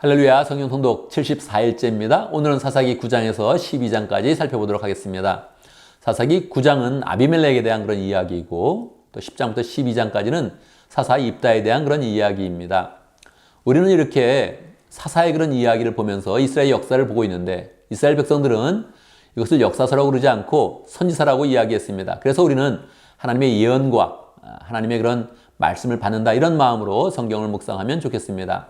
할렐루야, 성경 통독 74일째입니다. 오늘은 사사기 9장에서 12장까지 살펴보도록 하겠습니다. 사사기 9장은 아비멜렉에 대한 그런 이야기이고 또 10장부터 12장까지는 사사 입다에 대한 그런 이야기입니다. 우리는 이렇게 사사의 그런 이야기를 보면서 이스라엘 역사를 보고 있는데 이스라엘 백성들은 이것을 역사서라고 그러지 않고 선지서라고 이야기했습니다. 그래서 우리는 하나님의 예언과 하나님의 그런 말씀을 받는다, 이런 마음으로 성경을 묵상하면 좋겠습니다.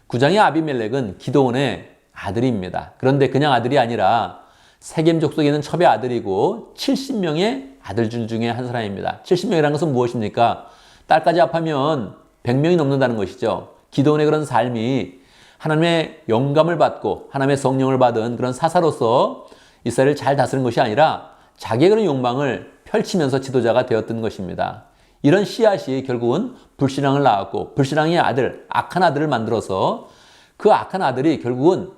9장의 아비멜렉은 기드온의 아들입니다. 그런데 그냥 아들이 아니라 세겜 족속에 있는 첩의 아들이고 70명의 아들들 중에 한 사람입니다. 70명이라는 것은 무엇입니까? 딸까지 합하면 100명이 넘는다는 것이죠. 기드온의 그런 삶이 하나님의 영감을 받고 하나님의 성령을 받은 그런 사사로서 이스라엘을 잘 다스린 것이 아니라 자기의 그런 욕망을 펼치면서 지도자가 되었던 것입니다. 이런 씨앗이 결국은 불신앙을 낳았고 불신앙의 아들, 악한 아들을 만들어서 그 악한 아들이 결국은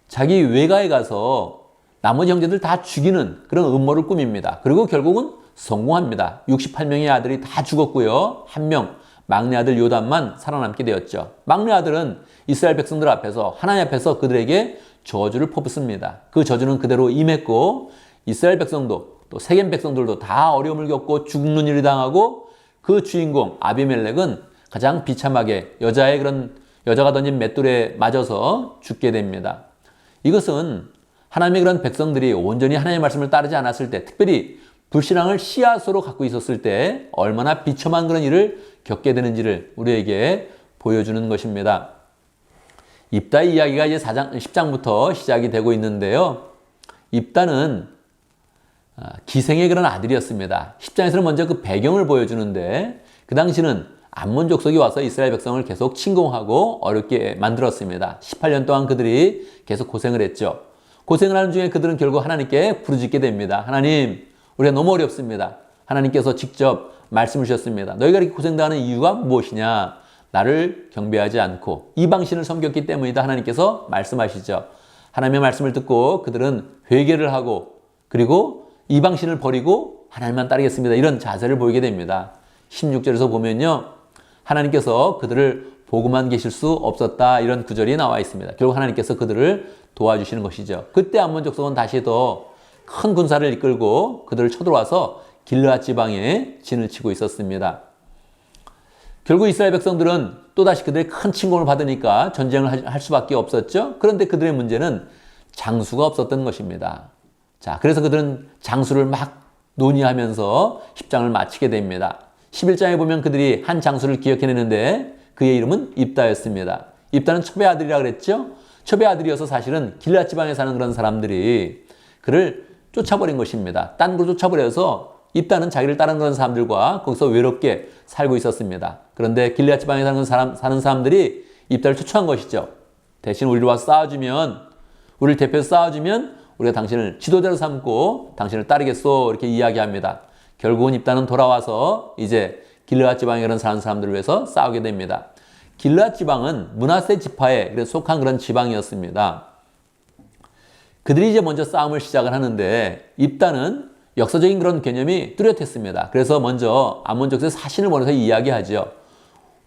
자기 외가에 가서 나머지 형제들 다 죽이는 그런 음모를 꾸밉니다. 그리고 결국은 성공합니다. 68명의 아들이 다 죽었고요. 한 명, 막내 아들 요담만 살아남게 되었죠. 막내 아들은 이스라엘 백성들 앞에서, 하나님 앞에서 그들에게 저주를 퍼붓습니다. 그 저주는 그대로 임했고 이스라엘 백성도 또 세겜 백성들도 다 어려움을 겪고 죽는 일을 당하고 그 주인공 아비멜렉은 가장 비참하게 여자가 던진 맷돌에 맞아서 죽게 됩니다. 이것은 하나님의 그런 백성들이 온전히 하나님의 말씀을 따르지 않았을 때, 특별히 불신앙을 씨앗으로 갖고 있었을 때 얼마나 비참한 그런 일을 겪게 되는지를 우리에게 보여주는 것입니다. 입다의 이야기가 이제 10장부터 시작이 되고 있는데요. 입다는 기생의 그런 아들이었습니다. 10장에서는 먼저 그 배경을 보여주는데 그 당시는 암몬 족속이 와서 이스라엘 백성을 계속 침공하고 어렵게 만들었습니다. 18년 동안 그들이 계속 고생을 했죠. 고생을 하는 중에 그들은 결국 하나님께 부르짖게 됩니다. 하나님, 우리가 너무 어렵습니다. 하나님께서 직접 말씀을 주셨습니다. 너희가 이렇게 고생당하는 이유가 무엇이냐? 나를 경배하지 않고 이방신을 섬겼기 때문이다. 하나님께서 말씀하시죠. 하나님의 말씀을 듣고 그들은 회개를 하고 그리고 이방신을 버리고 하나님만 따르겠습니다. 이런 자세를 보이게 됩니다. 16절에서 보면요, 하나님께서 그들을 보고만 계실 수 없었다, 이런 구절이 나와 있습니다. 결국 하나님께서 그들을 도와주시는 것이죠. 그때 암몬 족속은 다시 더 큰 군사를 이끌고 그들을 쳐들어와서 길르앗 지방에 진을 치고 있었습니다. 결국 이스라엘 백성들은 또다시 그들의 큰 침공을 받으니까 전쟁을 할 수밖에 없었죠. 그런데 그들의 문제는 장수가 없었던 것입니다. 자, 그래서 그들은 장수를 막 논의하면서 10장을 마치게 됩니다. 11장에 보면 그들이 한 장수를 기억해내는데 그의 이름은 입다였습니다. 입다는 첩의 아들이라 그랬죠. 첩의 아들이어서 사실은 길앗 지방에 사는 그런 사람들이 그를 쫓아버린 것입니다. 딴 곳으로 쫓아버려서 입다는 자기를 따르는 그런 사람들과 거기서 외롭게 살고 있었습니다. 그런데 길앗 지방에 사는 사람들이 입다를 초청한 것이죠. 대신 우리를 와서 싸워주면, 우리를 대표해서 싸워주면 우리가 당신을 지도자로 삼고 당신을 따르겠소, 이렇게 이야기합니다. 결국은 입다는 돌아와서 이제 길르앗 지방에 사는 사람들을 위해서 싸우게 됩니다. 길르앗 지방은 므낫세 지파에 속한 그런 지방이었습니다. 그들이 이제 먼저 싸움을 시작을 하는데 입다는 역사적인 그런 개념이 뚜렷했습니다. 그래서 먼저 암몬 족속의 사신을 보내서 이야기하죠.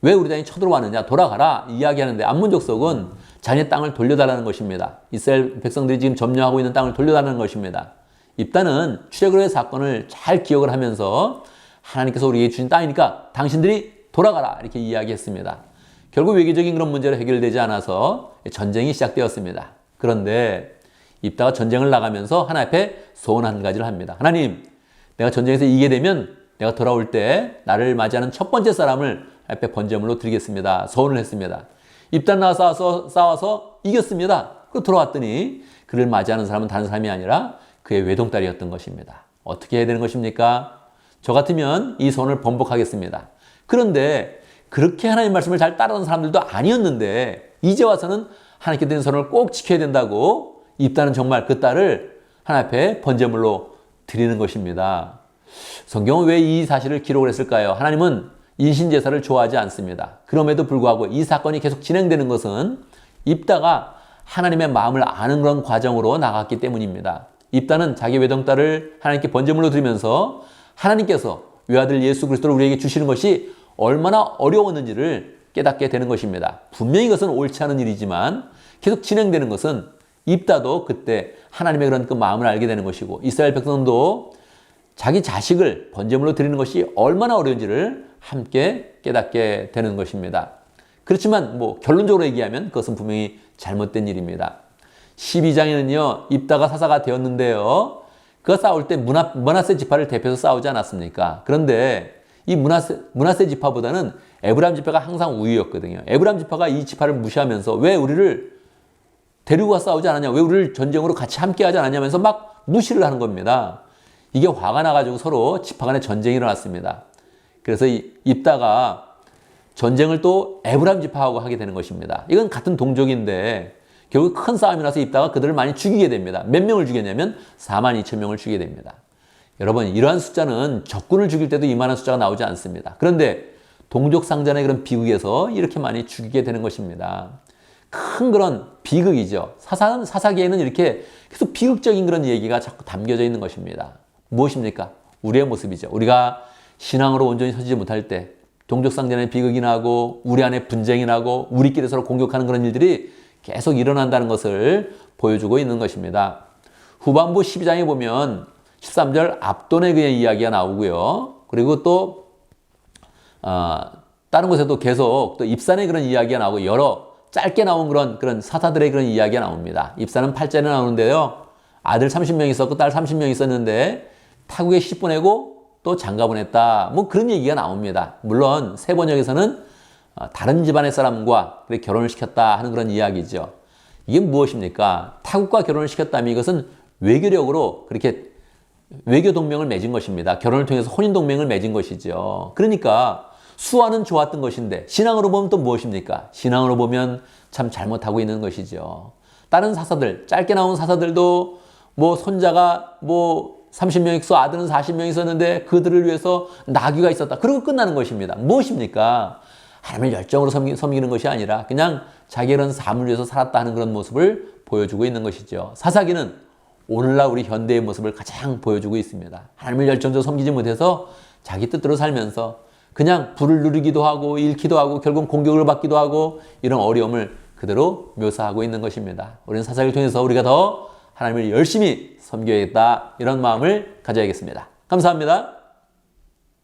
왜 우리 땅에 쳐들어왔느냐, 돌아가라, 이야기하는데 암몬 족속은 자기의 땅을 돌려달라는 것입니다. 이스라엘 백성들이 지금 점령하고 있는 땅을 돌려달라는 것입니다. 입다는 출애굽의 사건을 잘 기억을 하면서 하나님께서 우리에게 주신 땅이니까 당신들이 돌아가라, 이렇게 이야기했습니다. 결국 외교적인 그런 문제로 해결되지 않아서 전쟁이 시작되었습니다. 그런데 입다가 전쟁을 나가면서 하나님 앞에 소원 한 가지를 합니다. 하나님, 내가 전쟁에서 이기게 되면 내가 돌아올 때 나를 맞이하는 첫 번째 사람을 앞에 번제물로 드리겠습니다. 소원을 했습니다. 입단 나와서 싸워서 이겼습니다. 그리고 돌아왔더니 그를 맞이하는 사람은 다른 사람이 아니라 그의 외동딸이었던 것입니다. 어떻게 해야 되는 것입니까? 저 같으면 이 소원을 번복하겠습니다. 그런데 그렇게 하나님 말씀을 잘 따르는 사람들도 아니었는데 이제 와서는 하나님께 드린 소원을 꼭 지켜야 된다고 입다는 정말 그 딸을 하나님 앞에 번제물로 드리는 것입니다. 성경은 왜 이 사실을 기록을 했을까요? 하나님은 인신제사를 좋아하지 않습니다. 그럼에도 불구하고 이 사건이 계속 진행되는 것은 입다가 하나님의 마음을 아는 그런 과정으로 나갔기 때문입니다. 입다는 자기 외동딸을 하나님께 번제물로 드리면서 하나님께서 외아들 예수 그리스도를 우리에게 주시는 것이 얼마나 어려웠는지를 깨닫게 되는 것입니다. 분명히 이것은 옳지 않은 일이지만 계속 진행되는 것은 입다도 그때 하나님의 그런 그 마음을 알게 되는 것이고 이스라엘 백성도 자기 자식을 번제물로 드리는 것이 얼마나 어려운지를 함께 깨닫게 되는 것입니다. 그렇지만 뭐 결론적으로 얘기하면 그것은 분명히 잘못된 일입니다. 12장에는요. 입다가 사사가 되었는데요. 그가 싸울 때 므낫세 지파를 대표해서 싸우지 않았습니까? 그런데 이 므낫세 지파보다는 에브라임 지파가 항상 우위였거든요. 에브라임 지파가 이 지파를 무시하면서 왜 우리를 데리고 와 싸우지 않았냐? 왜 우리를 전쟁으로 같이 함께 하지 않았냐면서 막 무시를 하는 겁니다. 이게 화가 나가지고 서로 지파 간에 전쟁이 일어났습니다. 그래서 입다가 전쟁을 또 에브라임 지파하고 하게 되는 것입니다. 이건 같은 동족인데 결국 큰 싸움이 나서 입다가 그들을 많이 죽이게 됩니다. 몇 명을 죽였냐면 42,000명을 죽이게 됩니다. 여러분 이러한 숫자는 적군을 죽일 때도 이만한 숫자가 나오지 않습니다. 그런데 동족 상잔의 그런 비극에서 이렇게 많이 죽이게 되는 것입니다. 큰 그런 비극이죠. 사사기에는 이렇게 계속 비극적인 그런 얘기가 자꾸 담겨져 있는 것입니다. 무엇입니까? 우리의 모습이죠. 우리가 신앙으로 온전히 서지지 못할 때 동족 상잔의 비극이 나고 우리 안에 분쟁이 나고 우리끼리 서로 공격하는 그런 일들이 계속 일어난다는 것을 보여주고 있는 것입니다. 후반부 12장에 보면 13절 압돈의 그의 이야기가 나오고요. 그리고 또 다른 곳에도 계속 또 입산의 그런 이야기가 나오고 여러 짧게 나온 그런 사사들의 그런 이야기가 나옵니다. 입산은 8절에 나오는데요. 아들 30명 있었고 딸 30명 있었는데 타국에 시집 보내고 또 장가 보냈다. 뭐 그런 얘기가 나옵니다. 물론 세 번역에서는 다른 집안의 사람과 결혼을 시켰다 하는 그런 이야기죠. 이게 무엇입니까? 타국과 결혼을 시켰다면 이것은 외교력으로 그렇게 외교 동맹을 맺은 것입니다. 결혼을 통해서 혼인 동맹을 맺은 것이죠. 그러니까 수와는 좋았던 것인데 신앙으로 보면 또 무엇입니까? 신앙으로 보면 참 잘못하고 있는 것이죠. 다른 사사들, 짧게 나온 사사들도 뭐 손자가 뭐 30명 있어 아들은 40명 있었는데 그들을 위해서 나귀가 있었다. 그러고 끝나는 것입니다. 무엇입니까? 하나님을 열정으로 섬기는 것이 아니라 그냥 자기 그런 삶을 위해서 살았다 하는 그런 모습을 보여주고 있는 것이죠. 사사기는 오늘날 우리 현대의 모습을 가장 보여주고 있습니다. 하나님을 열정적으로 섬기지 못해서 자기 뜻대로 살면서 그냥 불을 누리기도 하고 잃기도 하고 결국 공격을 받기도 하고 이런 어려움을 그대로 묘사하고 있는 것입니다. 우리는 사사기를 통해서 우리가 더 하나님을 열심히 섬겨야겠다 이런 마음을 가져야겠습니다. 감사합니다.